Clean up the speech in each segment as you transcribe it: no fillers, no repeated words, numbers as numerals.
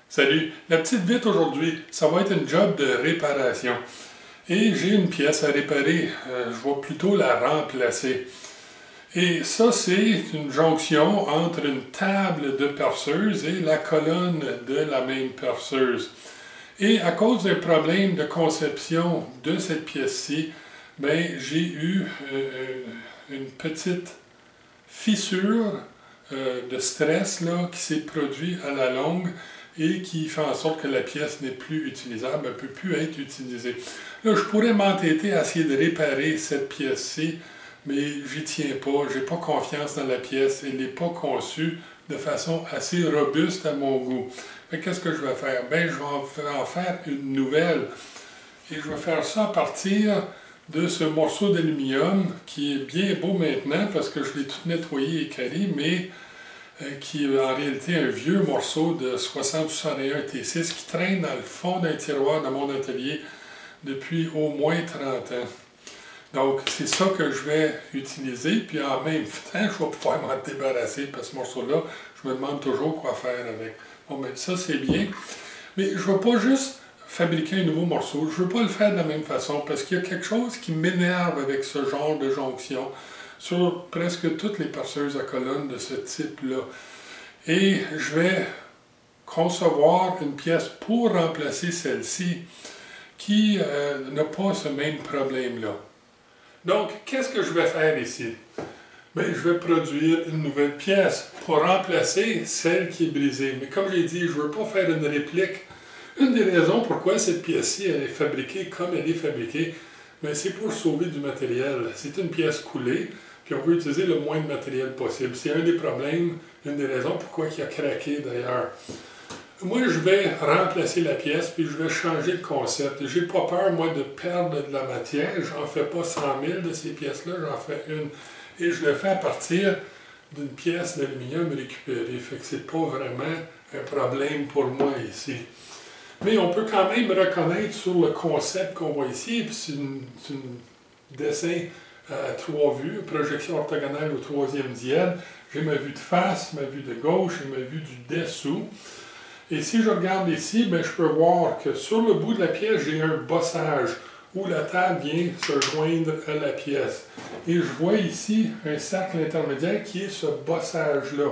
Salut, la petite vite aujourd'hui, ça va être une job de réparation. Et j'ai une pièce à réparer, je vais plutôt la remplacer. Et ça, c'est une jonction entre une table de perceuse et la colonne de la même perceuse. Et à cause d'un problème de conception de cette pièce-ci, ben, j'ai eu une petite fissure de stress là, qui s'est produite à la longue et qui fait en sorte que la pièce n'est plus utilisable, elle ne peut plus être utilisée. Là, je pourrais m'entêter à essayer de réparer cette pièce-ci, mais j'y tiens pas, j'ai pas confiance dans la pièce, elle n'est pas conçue de façon assez robuste à mon goût. Qu'est-ce que je vais faire? Ben, je vais en faire une nouvelle. Et je vais faire ça à partir de ce morceau d'aluminium qui est bien beau maintenant parce que je l'ai tout nettoyé et carré, mais qui est en réalité un vieux morceau de 6061 T6 qui traîne dans le fond d'un tiroir dans mon atelier depuis au moins 30 ans. Donc, c'est ça que je vais utiliser, puis en même temps, je vais pouvoir m'en débarrasser, parce que ce morceau-là, je me demande toujours quoi faire avec. Bon, ben ça, c'est bien. Mais je ne veux pas juste fabriquer un nouveau morceau, je ne veux pas le faire de la même façon, parce qu'il y a quelque chose qui m'énerve avec ce genre de jonction sur presque toutes les perceuses à colonne de ce type-là. Et je vais concevoir une pièce pour remplacer celle-ci qui n'a pas ce même problème-là. Donc, qu'est-ce que je vais faire ici? Bien, je vais produire une nouvelle pièce pour remplacer celle qui est brisée. Mais comme j'ai dit, je ne veux pas faire une réplique. Une des raisons pourquoi cette pièce-ci est fabriquée comme elle est fabriquée, c'est pour sauver du matériel. C'est une pièce coulée, puis on veut utiliser le moins de matériel possible. C'est un des problèmes, une des raisons pourquoi il a craqué d'ailleurs. Moi, je vais remplacer la pièce, puis je vais changer le concept. J'ai pas peur, moi, de perdre de la matière. J'en fais pas 100 000 de ces pièces-là, j'en fais une. Et je le fais à partir d'une pièce d'aluminium récupérée. Fait que c'est pas vraiment un problème pour moi ici. Mais on peut quand même reconnaître sur le concept qu'on voit ici, puis c'est un dessin à 3 vues, projection orthogonale au 3e diède. J'ai ma vue de face, ma vue de gauche et ma vue du dessous. Et si je regarde ici, bien, je peux voir que sur le bout de la pièce, j'ai un bossage où la table vient se joindre à la pièce. Et je vois ici un cercle intermédiaire qui est ce bossage-là.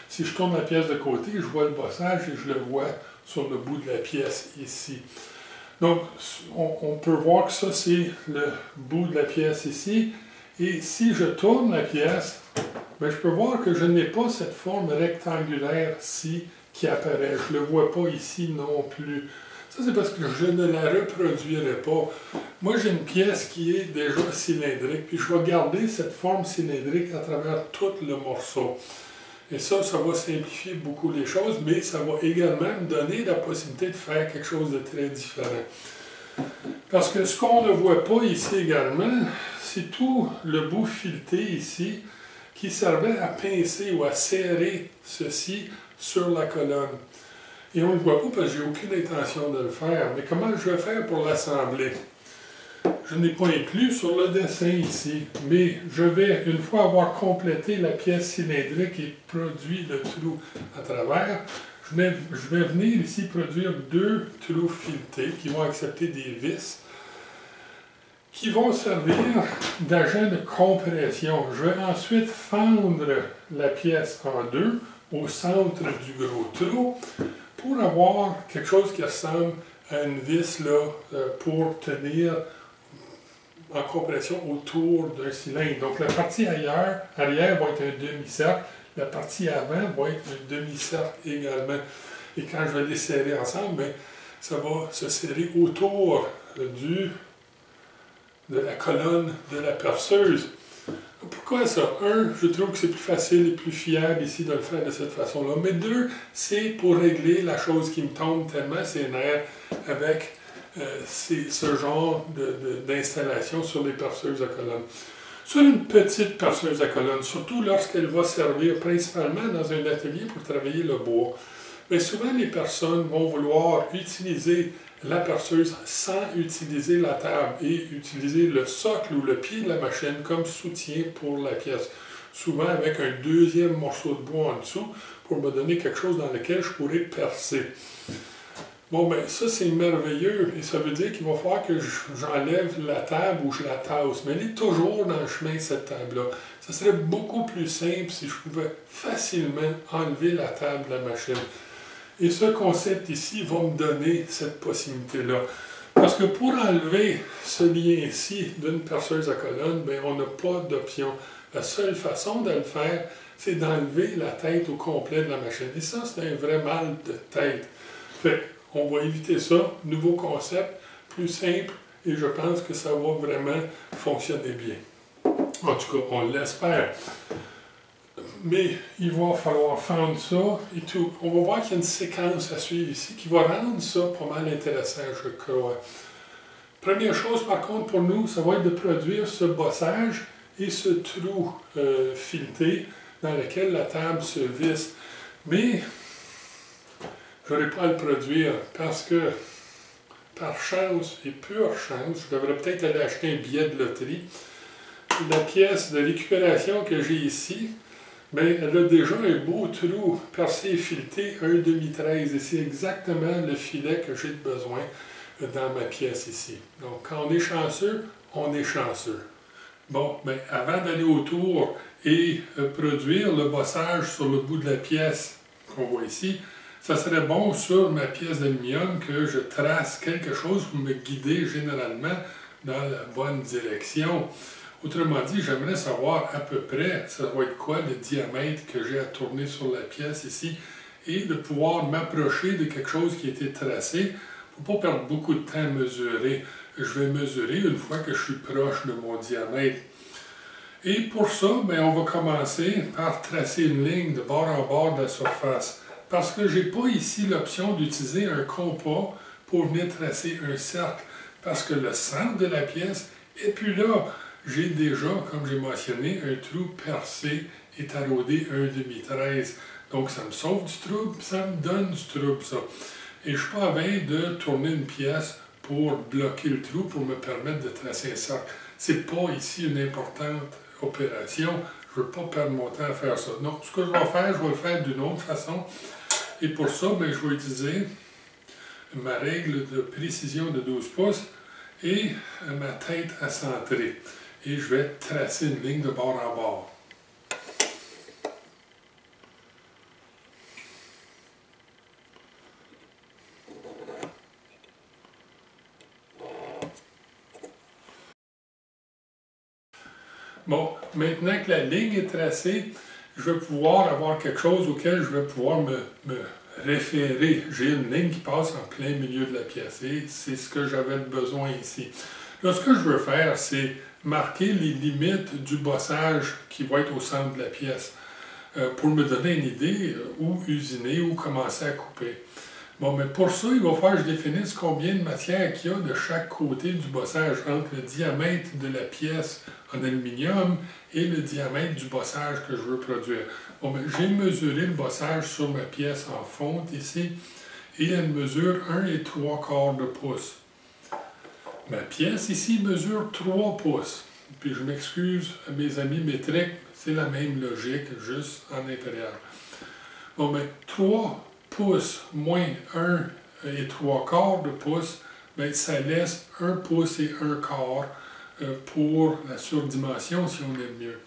Si je tourne la pièce de côté, je vois le bossage et je le vois sur le bout de la pièce ici. Donc, on peut voir que ça, c'est le bout de la pièce ici. Et si je tourne la pièce, bien, je peux voir que je n'ai pas cette forme rectangulaire-ci qui apparaît. Je ne le vois pas ici non plus. Ça, c'est parce que je ne la reproduirai pas. Moi, j'ai une pièce qui est déjà cylindrique, puis je vais garder cette forme cylindrique à travers tout le morceau. Et ça va simplifier beaucoup les choses, mais ça va également me donner la possibilité de faire quelque chose de très différent. Parce que ce qu'on ne voit pas ici également, c'est tout le bout fileté ici, qui servait à pincer ou à serrer ceci sur la colonne. Et on ne le voit pas parce que j'ai aucune intention de le faire. Mais comment je vais faire pour l'assembler? Je n'ai pas inclus sur le dessin ici, mais je vais, une fois avoir complété la pièce cylindrique et produit le trou à travers, je vais venir ici produire 2 trous filetés qui vont accepter des vis, qui vont servir d'agent de compression. Je vais ensuite fendre la pièce en deux au centre du gros trou pour avoir quelque chose qui ressemble à une vis là, pour tenir en compression autour d'un cylindre. Donc la partie arrière va être un demi-cercle, la partie avant va être un demi-cercle également. Et quand je vais les serrer ensemble, bien, ça va se serrer autour de la colonne de la perceuse. Pourquoi ça? 1, je trouve que c'est plus facile et plus fiable ici de le faire de cette façon-là. Mais 2, c'est pour régler la chose qui me tombe tellement ses nerfs avec ce genre d'installation sur les perceuses à colonne. Sur une petite perceuse à colonne, surtout lorsqu'elle va servir principalement dans un atelier pour travailler le bois, mais souvent les personnes vont vouloir utiliser la perceuse sans utiliser la table et utiliser le socle ou le pied de la machine comme soutien pour la pièce. souvent avec un deuxième morceau de bois en dessous pour me donner quelque chose dans lequel je pourrais percer. Bon, ben ça c'est merveilleux et ça veut dire qu'il va falloir que j'enlève la table ou je la tasse. Mais elle est toujours dans le chemin de cette table-là. Ça serait beaucoup plus simple si je pouvais facilement enlever la table de la machine. Et ce concept ici va me donner cette possibilité-là. Parce que pour enlever ce lien-ci d'une perceuse à colonne, ben, on n'a pas d'option. La seule façon de le faire, c'est d'enlever la tête au complet de la machine. Et ça, c'est un vrai mal de tête. Fait on va éviter ça. Nouveau concept, plus simple, et je pense que ça va vraiment fonctionner bien. En tout cas, on l'espère. Mais il va falloir fendre ça et tout. On va voir qu'il y a une séquence à suivre ici qui va rendre ça pas mal intéressant, je crois. Première chose, par contre, pour nous, ça va être de produire ce bossage et ce trou fileté dans lequel la table se visse. Mais je n'aurai pas à le produire parce que, par chance et pure chance, je devrais peut-être aller acheter un billet de loterie. La pièce de récupération que j'ai ici, bien, elle a déjà un beau trou percé et fileté 1,5 et c'est exactement le filet que j'ai besoin dans ma pièce ici. Donc, quand on est chanceux, on est chanceux. Bon, bien, avant d'aller autour et produire le bossage sur le bout de la pièce qu'on voit ici, ça serait bon sur ma pièce d'aluminium que je trace quelque chose pour me guider généralement dans la bonne direction. Autrement dit, j'aimerais savoir à peu près, ça va être quoi le diamètre que j'ai à tourner sur la pièce ici, et de pouvoir m'approcher de quelque chose qui a été tracé. Il ne faut pas perdre beaucoup de temps à mesurer. Je vais mesurer une fois que je suis proche de mon diamètre. Et pour ça, bien, on va commencer par tracer une ligne de bord en bord de la surface. Parce que je n'ai pas ici l'option d'utiliser un compas pour venir tracer un cercle. Parce que le centre de la pièce n'est plus là. J'ai déjà, comme j'ai mentionné, un trou percé et taraudé 1,5. Donc ça me sauve du trouble, ça me donne du trouble, ça. Et je ne suis pas à veille de tourner une pièce pour bloquer le trou, pour me permettre de tracer un cercle. Ce n'est pas ici une importante opération. Je ne veux pas perdre mon temps à faire ça. Non, ce que je vais faire, je vais le faire d'une autre façon. Et pour ça, bien, je vais utiliser ma règle de précision de 12 pouces et ma tête à centrer. Et je vais tracer une ligne de bord en bord. Bon, maintenant que la ligne est tracée, je vais pouvoir avoir quelque chose auquel je vais pouvoir me référer. J'ai une ligne qui passe en plein milieu de la pièce et c'est ce que j'avais besoin ici. Là, ce que je veux faire, c'est marquer les limites du bossage qui va être au centre de la pièce pour me donner une idée où usiner, où commencer à couper. Bon, mais pour ça, il va falloir que je définisse combien de matière qu'il y a de chaque côté du bossage entre le diamètre de la pièce en aluminium et le diamètre du bossage que je veux produire. Bon, ben, j'ai mesuré le bossage sur ma pièce en fonte ici et elle mesure 1,3 de pouce. Ma pièce ici mesure 3 pouces. Puis je m'excuse à mes amis métriques, c'est la même logique, juste en intérieur. Bon, ben, 3 pouces moins 1,3 de pouce, bien, ça laisse 1 pouce et 1 quart pour la surdimension, si on aime mieux.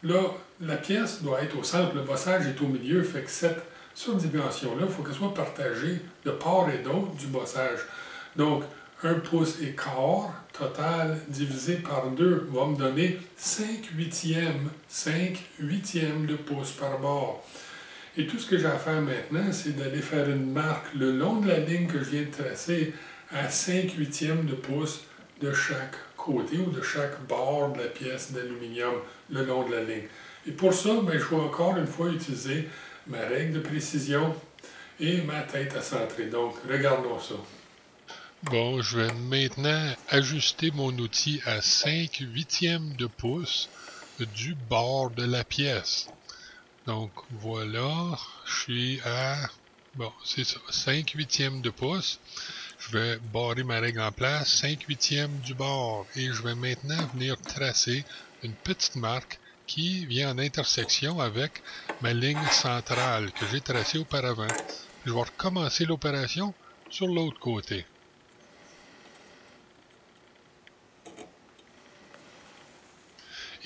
Là, la pièce doit être au centre, le bossage est au milieu, fait que cette surdimension-là, il faut qu'elle soit partagée de part et d'autre du bossage. Donc, 1 pouce et quart total divisé par 2 va me donner 5/8 de pouce par bord. Et tout ce que j'ai à faire maintenant, c'est d'aller faire une marque le long de la ligne que je viens de tracer à 5/8 de pouce de chaque côté ou de chaque bord de la pièce d'aluminium le long de la ligne. Et pour ça, bien, je vais encore une fois utiliser ma règle de précision et ma tête à centrer. Donc, regardons ça. Bon, je vais maintenant ajuster mon outil à 5/8 de pouce du bord de la pièce. Donc voilà, je suis à, bon, c'est ça, 5/8 de pouce. Je vais barrer ma règle en place, 5/8 du bord. Et je vais maintenant venir tracer une petite marque qui vient en intersection avec ma ligne centrale que j'ai tracée auparavant. Je vais recommencer l'opération sur l'autre côté.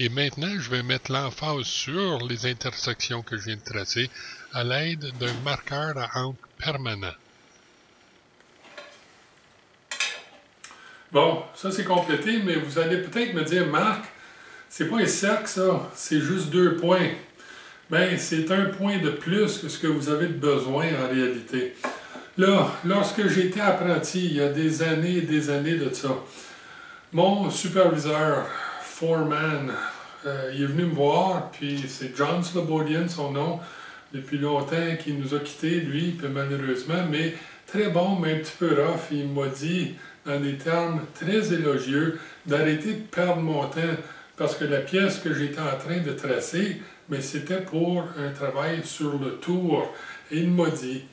Et maintenant, je vais mettre l'emphase sur les intersections que je viens de tracer à l'aide d'un marqueur à encre permanent. Bon, ça c'est complété, mais vous allez peut-être me dire, Marc, c'est pas un cercle ça, c'est juste 2 points. Bien, c'est un point de plus que ce que vous avez de besoin en réalité. Là, lorsque j'étais apprenti, il y a des années et des années de ça, mon superviseur, foreman, il est venu me voir, puis c'est John Slobodian, son nom, depuis longtemps, qui nous a quittés, lui, puis malheureusement, mais très bon, mais un petit peu rough. Il m'a dit, dans des termes très élogieux, d'arrêter de perdre mon temps, parce que la pièce que j'étais en train de tracer, mais c'était pour un travail sur le tour. Et il m'a dit,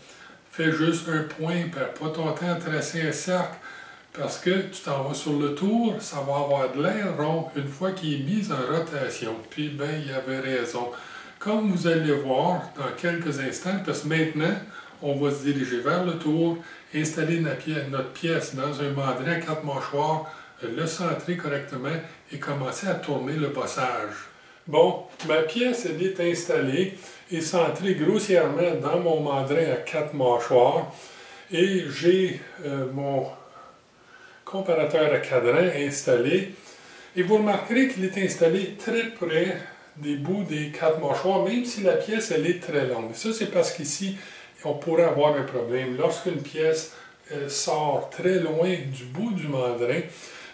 fais juste un point, perds pas ton temps à tracer un cercle, parce que tu t'en vas sur le tour, ça va avoir de l'air rond une fois qu'il est mis en rotation. Puis, ben, il avait raison. Comme vous allez voir dans quelques instants, parce que maintenant, on va se diriger vers le tour, installer notre pièce dans un mandrin à 4 mâchoires, le centrer correctement et commencer à tourner le bossage. Bon, ma pièce elle est installée et centrée grossièrement dans mon mandrin à 4 mâchoires et j'ai mon comparateur à cadran installé. Et vous remarquerez qu'il est installé très près des bouts des 4 mâchoires, même si la pièce elle est très longue. Ça, c'est parce qu'ici, on pourrait avoir un problème. Lorsqu'une pièce sort très loin du bout du mandrin,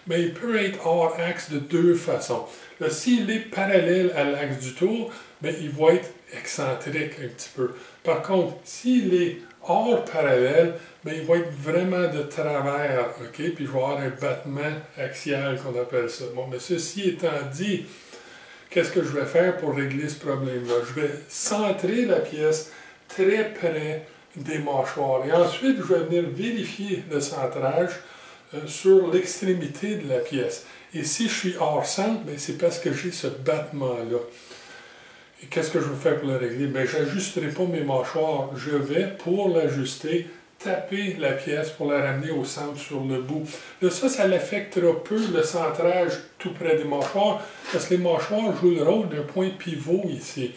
mais il peut être hors axe de 2 façons. S'il est parallèle à l'axe du tour, bien, il va être excentrique un petit peu. Par contre, s'il est hors parallèle, bien, il va être vraiment de travers, OK? Puis je vais avoir un battement axial qu'on appelle ça. Bon, mais ceci étant dit, qu'est-ce que je vais faire pour régler ce problème-là? Je vais centrer la pièce très près des mâchoires. Et ensuite, je vais venir vérifier le centrage sur l'extrémité de la pièce. Et si je suis hors centre, c'est parce que j'ai ce battement-là. Et qu'est-ce que je vais faire pour le régler? Je n'ajusterai pas mes mâchoires. Je vais, pour l'ajuster, taper la pièce pour la ramener au centre sur le bout. Là, ça l'affectera peu le centrage tout près des mâchoires, parce que les mâchoires jouent le rôle d'un point pivot ici.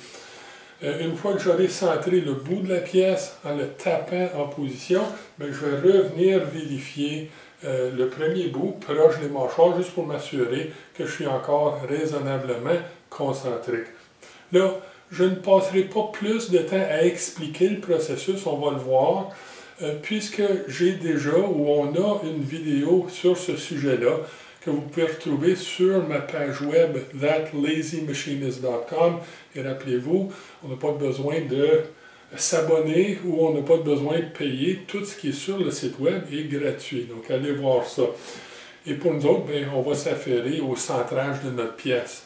Une fois que j'aurai centré le bout de la pièce en le tapant en position, je vais revenir vérifier le premier bout proche des mâchoires juste pour m'assurer que je suis encore raisonnablement concentrique. Là, je ne passerai pas plus de temps à expliquer le processus, on va le voir, puisque j'ai déjà, ou on a une vidéo sur ce sujet-là, que vous pouvez retrouver sur ma page web thatlazymachinist.com. Et rappelez-vous, on n'a pas besoin de s'abonner ou on n'a pas besoin de payer. Tout ce qui est sur le site web est gratuit. Donc, allez voir ça. Et pour nous autres, on va s'affairer au centrage de notre pièce.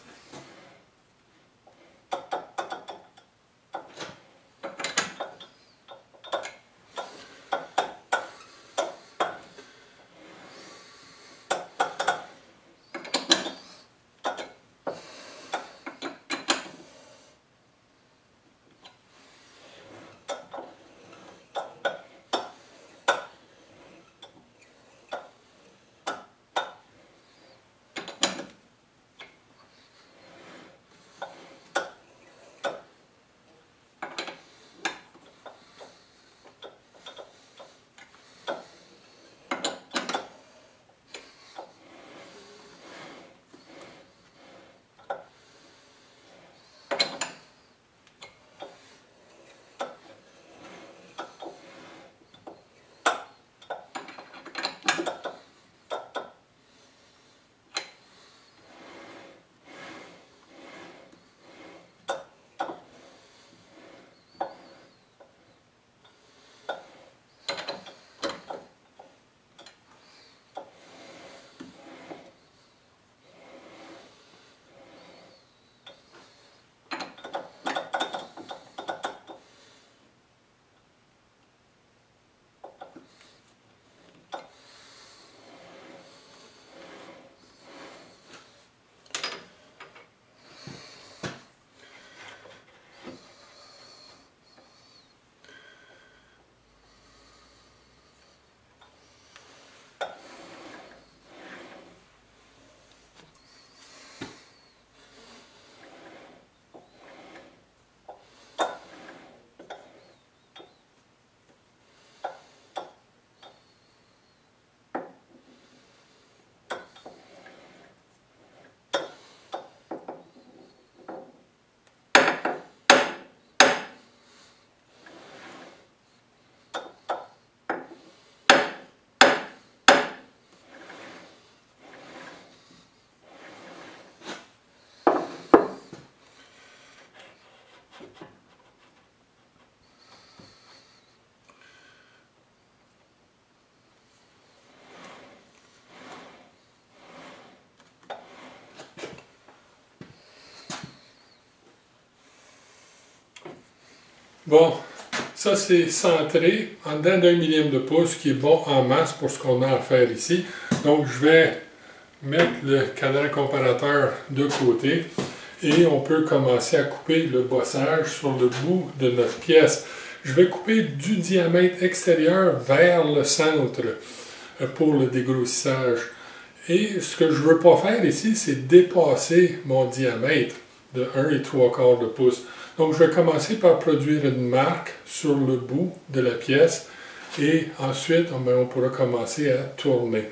Bon, ça c'est centré en dedans d'1 millième de pouce, qui est bon en masse pour ce qu'on a à faire ici. Donc je vais mettre le cadran comparateur de côté et on peut commencer à couper le bossage sur le bout de notre pièce. Je vais couper du diamètre extérieur vers le centre pour le dégrossissage. Et ce que je ne veux pas faire ici, c'est dépasser mon diamètre de 1,75 de pouce. Donc je vais commencer par produire une marque sur le bout de la pièce et ensuite on pourra commencer à tourner.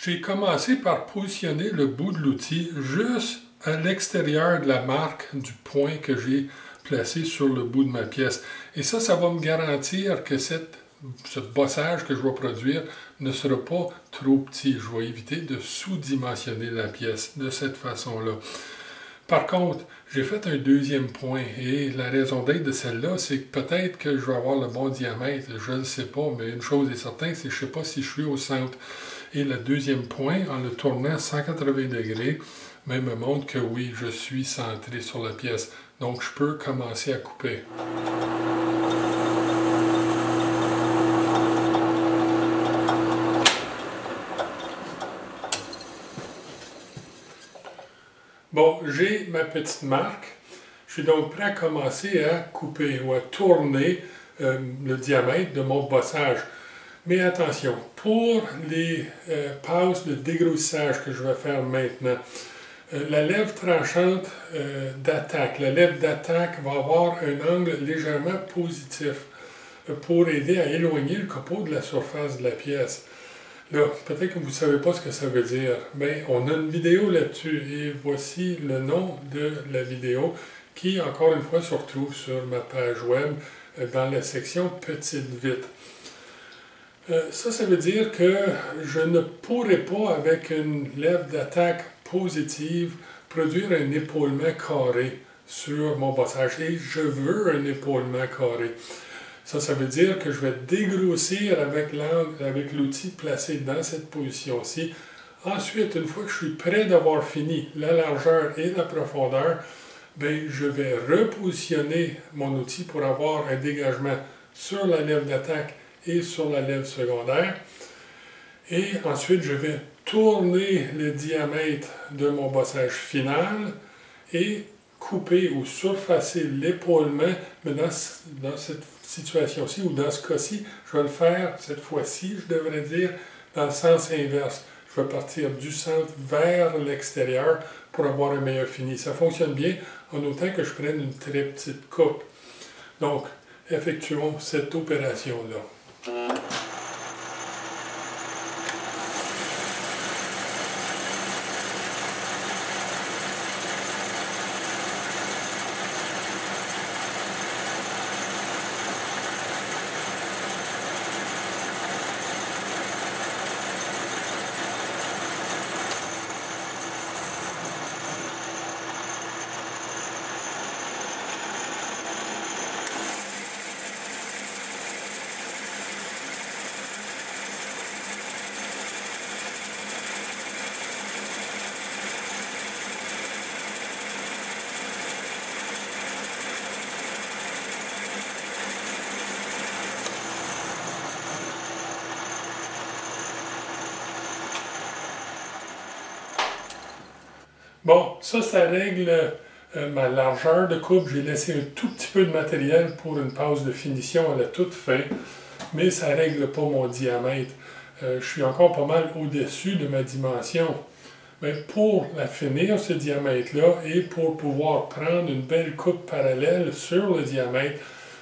J'ai commencé par positionner le bout de l'outil juste à l'extérieur de la marque du point que j'ai placé sur le bout de ma pièce. Et ça va me garantir que ce bossage que je vais produire ne sera pas trop petit. Je vais éviter de sous-dimensionner la pièce de cette façon-là. Par contre, j'ai fait un deuxième point et la raison d'être de celle-là, c'est que peut-être que je vais avoir le bon diamètre, je ne sais pas, mais une chose est certaine, c'est que je ne sais pas si je suis au centre. Et le deuxième point, en le tournant 180 degrés, me montre que oui, je suis centré sur la pièce. Donc, je peux commencer à couper. Bon, j'ai ma petite marque. Je suis donc prêt à commencer à couper ou à tourner le diamètre de mon bossage. Mais attention, pour les passes de dégrossissage que je vais faire maintenant, la lèvre tranchante d'attaque, la lèvre d'attaque va avoir un angle légèrement positif pour aider à éloigner le copeau de la surface de la pièce. Là, peut-être que vous ne savez pas ce que ça veut dire. Bien, on a une vidéo là-dessus et voici le nom de la vidéo qui, encore une fois, se retrouve sur ma page web dans la section Petite Vite. Ça veut dire que je ne pourrais pas, avec une lèvre d'attaque positive, produire un épaulement carré sur mon bossage. Et je veux un épaulement carré. Ça veut dire que je vais dégrossir avec l'outil placé dans cette position-ci. Ensuite, une fois que je suis prêt d'avoir fini la largeur et la profondeur, bien, je vais repositionner mon outil pour avoir un dégagement sur la lèvre d'attaque et sur la lèvre secondaire. Et ensuite, je vais tourner le diamètre de mon bossage final et couper ou surfacer l'épaulement, mais dans cette situation-ci ou dans ce cas-ci, je vais le faire cette fois-ci, je devrais dire, dans le sens inverse. Je vais partir du centre vers l'extérieur pour avoir un meilleur fini. Ça fonctionne bien en autant que je prenne une très petite coupe. Donc, effectuons cette opération-là. Bon, ça règle ma largeur de coupe. J'ai laissé un tout petit peu de matériel pour une passe de finition à la toute fin, mais ça ne règle pas mon diamètre. Je suis encore pas mal au-dessus de ma dimension. Mais pour la finir, ce diamètre-là, et pour pouvoir prendre une belle coupe parallèle sur le diamètre,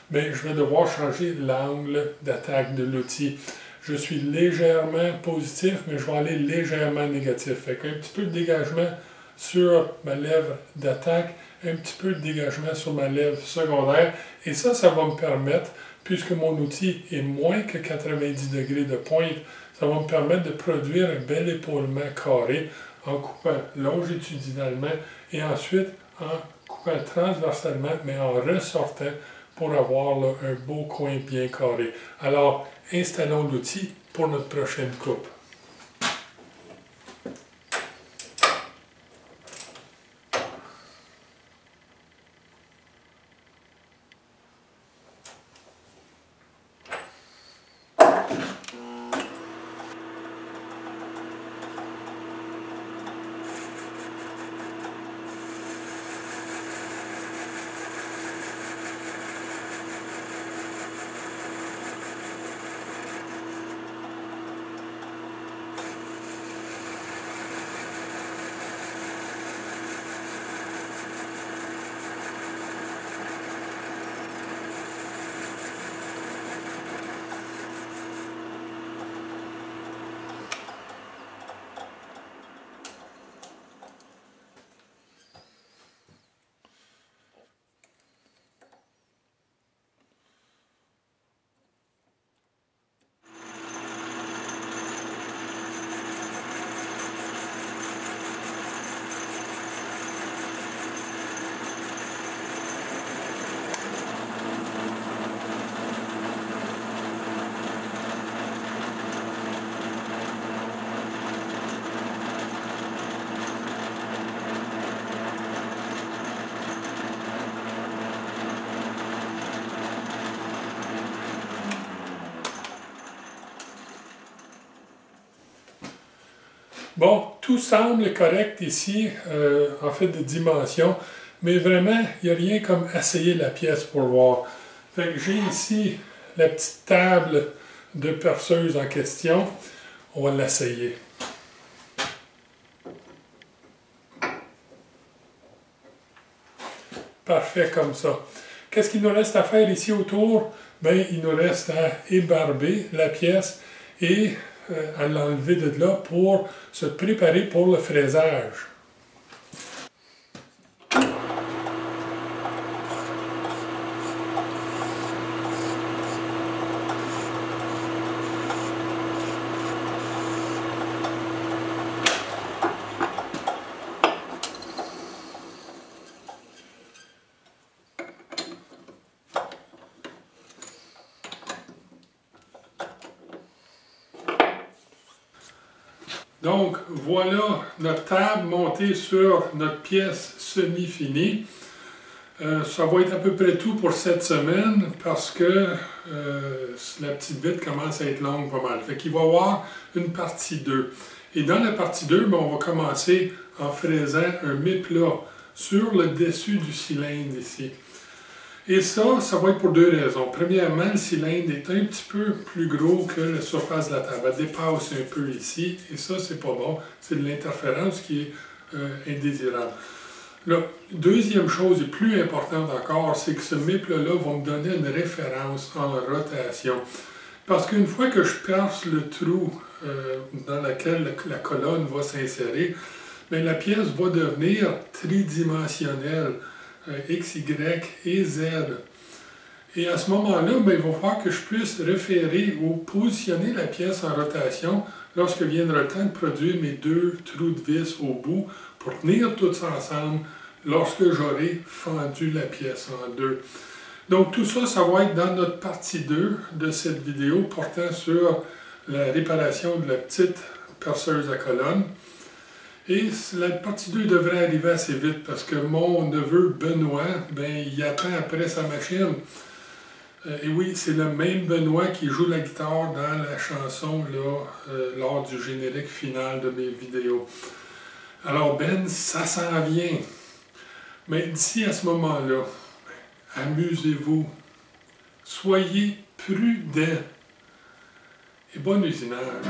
bien, je vais devoir changer l'angle d'attaque de l'outil. Je suis légèrement positif, mais je vais aller légèrement négatif. Fait qu'un petit peu de dégagement sur ma lèvre d'attaque, un petit peu de dégagement sur ma lèvre secondaire. Et ça va me permettre, puisque mon outil est moins que 90 degrés de pointe, ça va me permettre de produire un bel épaulement carré en coupant longitudinalement et ensuite en coupant transversalement, mais en ressortant pour avoir là, un beau coin bien carré. Alors, installons l'outil pour notre prochaine coupe. Bon, tout semble correct ici, en fait de dimension, mais vraiment, il n'y a rien comme essayer la pièce pour voir. Fait que j'ai ici la petite table de perceuse en question. On va l'essayer. Parfait comme ça. Qu'est-ce qu'il nous reste à faire ici autour? Bien, il nous reste à ébarber la pièce et à l'enlever de là pour se préparer pour le fraisage. Donc, voilà notre table montée sur notre pièce semi-finie. Ça va être à peu près tout pour cette semaine parce que la petite bite commence à être longue pas mal. Fait qu'il va y avoir une partie 2. Et dans la partie 2, ben, on va commencer en fraisant un méplat sur le dessus du cylindre ici. Et ça va être pour deux raisons. Premièrement, le cylindre est un petit peu plus gros que la surface de la table. Elle dépasse un peu ici, et ça, c'est pas bon. C'est de l'interférence qui est indésirable. La deuxième chose, et plus importante encore, c'est que ce méplat-là va me donner une référence en rotation. Parce qu'une fois que je perce le trou dans lequel la colonne va s'insérer, bien, la pièce va devenir tridimensionnelle. X, Y et Z. Et à ce moment-là, ben, il va falloir que je puisse référer ou positionner la pièce en rotation lorsque viendra le temps de produire mes deux trous de vis au bout pour tenir tout ça ensemble lorsque j'aurai fendu la pièce en deux. Donc tout ça, ça va être dans notre partie 2 de cette vidéo portant sur la réparation de la petite perceuse à colonne. Et la partie 2 devrait arriver assez vite parce que mon neveu Benoît, ben, il attend après sa machine. Et oui, c'est le même Benoît qui joue la guitare dans la chanson là, lors du générique final de mes vidéos. Alors Ben, ça s'en vient. Mais d'ici à ce moment-là, amusez-vous, soyez prudents et bon usinage.